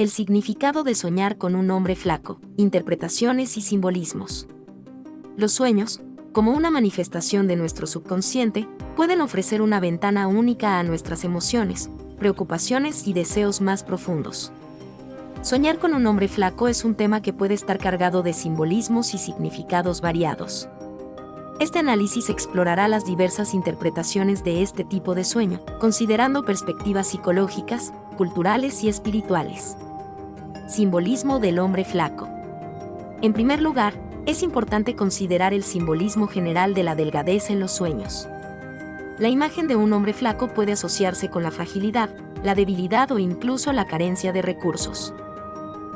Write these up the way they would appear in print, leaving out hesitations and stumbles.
El significado de soñar con un hombre flaco, interpretaciones y simbolismos. Los sueños, como una manifestación de nuestro subconsciente, pueden ofrecer una ventana única a nuestras emociones, preocupaciones y deseos más profundos. Soñar con un hombre flaco es un tema que puede estar cargado de simbolismos y significados variados. Este análisis explorará las diversas interpretaciones de este tipo de sueño, considerando perspectivas psicológicas, culturales y espirituales. Simbolismo del hombre flaco. En primer lugar, es importante considerar el simbolismo general de la delgadez en los sueños. La imagen de un hombre flaco puede asociarse con la fragilidad, la debilidad o incluso la carencia de recursos.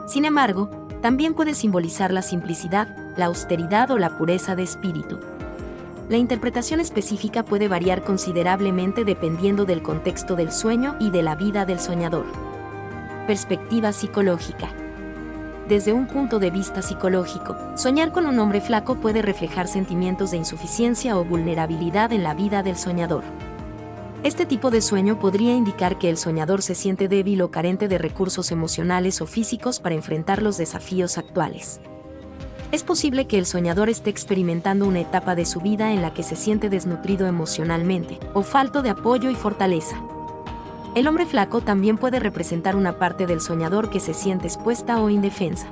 Sin embargo, también puede simbolizar la simplicidad, la austeridad o la pureza de espíritu. La interpretación específica puede variar considerablemente dependiendo del contexto del sueño y de la vida del soñador. Perspectiva psicológica. Desde un punto de vista psicológico, soñar con un hombre flaco puede reflejar sentimientos de insuficiencia o vulnerabilidad en la vida del soñador. Este tipo de sueño podría indicar que el soñador se siente débil o carente de recursos emocionales o físicos para enfrentar los desafíos actuales. Es posible que el soñador esté experimentando una etapa de su vida en la que se siente desnutrido emocionalmente, o falto de apoyo y fortaleza. El hombre flaco también puede representar una parte del soñador que se siente expuesta o indefensa.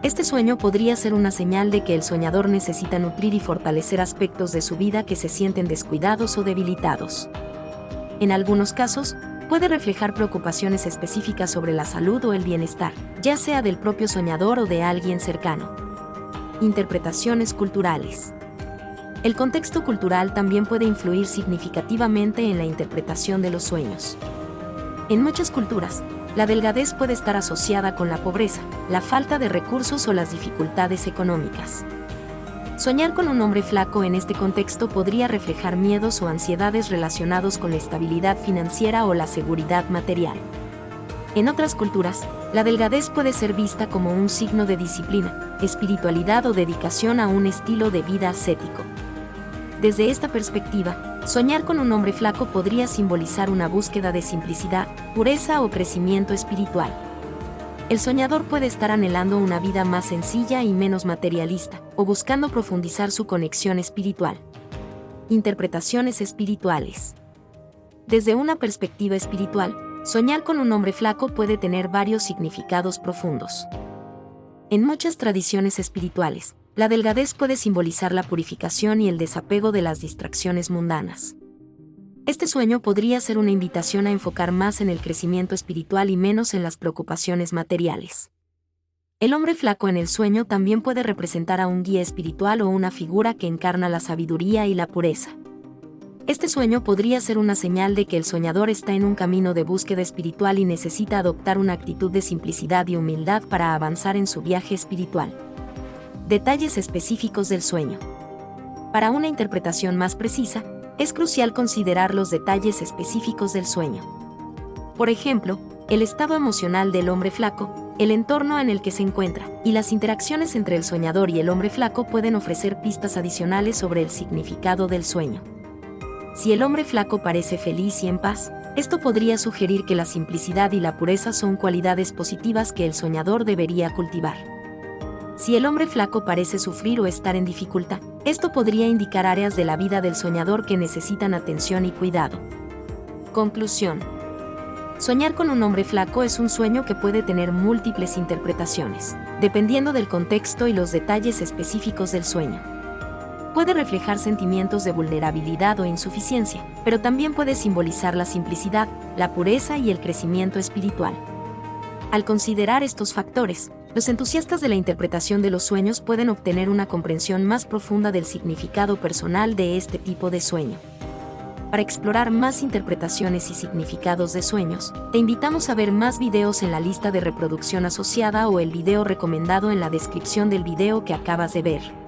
Este sueño podría ser una señal de que el soñador necesita nutrir y fortalecer aspectos de su vida que se sienten descuidados o debilitados. En algunos casos, puede reflejar preocupaciones específicas sobre la salud o el bienestar, ya sea del propio soñador o de alguien cercano. Interpretaciones culturales. El contexto cultural también puede influir significativamente en la interpretación de los sueños. En muchas culturas, la delgadez puede estar asociada con la pobreza, la falta de recursos o las dificultades económicas. Soñar con un hombre flaco en este contexto podría reflejar miedos o ansiedades relacionados con la estabilidad financiera o la seguridad material. En otras culturas, la delgadez puede ser vista como un signo de disciplina, espiritualidad o dedicación a un estilo de vida ascético. Desde esta perspectiva, soñar con un hombre flaco podría simbolizar una búsqueda de simplicidad, pureza o crecimiento espiritual. El soñador puede estar anhelando una vida más sencilla y menos materialista, o buscando profundizar su conexión espiritual. Interpretaciones espirituales. Desde una perspectiva espiritual, soñar con un hombre flaco puede tener varios significados profundos. En muchas tradiciones espirituales, la delgadez puede simbolizar la purificación y el desapego de las distracciones mundanas. Este sueño podría ser una invitación a enfocar más en el crecimiento espiritual y menos en las preocupaciones materiales. El hombre flaco en el sueño también puede representar a un guía espiritual o una figura que encarna la sabiduría y la pureza. Este sueño podría ser una señal de que el soñador está en un camino de búsqueda espiritual y necesita adoptar una actitud de simplicidad y humildad para avanzar en su viaje espiritual. Detalles específicos del sueño. Para una interpretación más precisa, es crucial considerar los detalles específicos del sueño. Por ejemplo, el estado emocional del hombre flaco, el entorno en el que se encuentra, y las interacciones entre el soñador y el hombre flaco pueden ofrecer pistas adicionales sobre el significado del sueño. Si el hombre flaco parece feliz y en paz, esto podría sugerir que la simplicidad y la pureza son cualidades positivas que el soñador debería cultivar. Si el hombre flaco parece sufrir o estar en dificultad, esto podría indicar áreas de la vida del soñador que necesitan atención y cuidado. Conclusión. Soñar con un hombre flaco es un sueño que puede tener múltiples interpretaciones, dependiendo del contexto y los detalles específicos del sueño. Puede reflejar sentimientos de vulnerabilidad o insuficiencia, pero también puede simbolizar la simplicidad, la pureza y el crecimiento espiritual. Al considerar estos factores, los entusiastas de la interpretación de los sueños pueden obtener una comprensión más profunda del significado personal de este tipo de sueño. Para explorar más interpretaciones y significados de sueños, te invitamos a ver más videos en la lista de reproducción asociada o el video recomendado en la descripción del video que acabas de ver.